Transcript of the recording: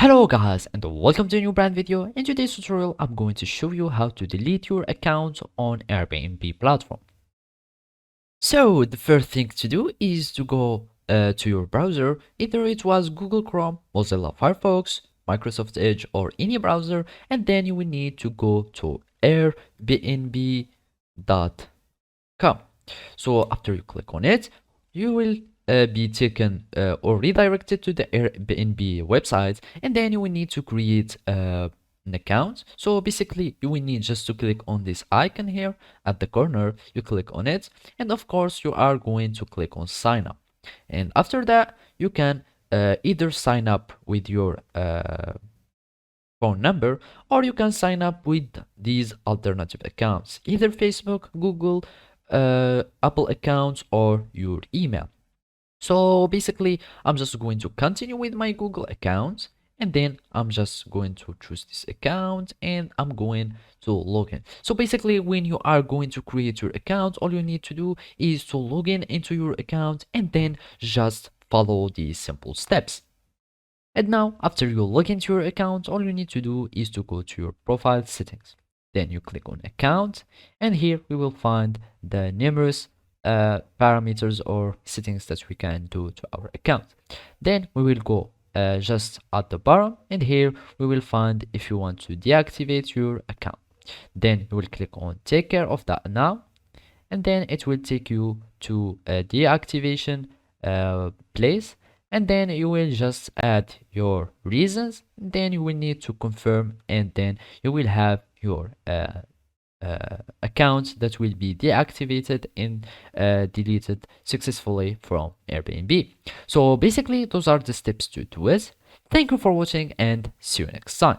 Hello guys and welcome to a new brand video. In today's tutorial I'm going to show you how to delete your account on Airbnb platform. So the first thing to do is to go to your browser, either it was Google Chrome, Mozilla Firefox, Microsoft Edge or any browser, and then you will need to go to airbnb.com. So after you click on it, you will be taken or redirected to the Airbnb website, and then you will need to create an account. So basically you will need just to click on this icon here at the corner. You click on it, and of course you are going to click on sign up, and after that you can either sign up with your phone number, or you can sign up with these alternative accounts, either Facebook, Google, Apple accounts or your email. So basically I'm just going to continue with my Google account, and then I'm just going to choose this account and I'm going to log in. So basically when you are going to create your account, all you need to do is to log in into your account and then just follow these simple steps. And now after you log into your account, all you need to do is to go to your profile settings. Then you click on account, and here we will find the numerous parameters or settings that we can do to our account. Then we will go just at the bottom, and here we will find if you want to deactivate your account. Then you will click on take care of that now, and then it will take you to a deactivation place, and then you will just add your reasons. Then you will need to confirm, and then you will have your account that will be deactivated and deleted successfully from Airbnb. So basically those are the steps to do it. Thank you for watching and see you next time.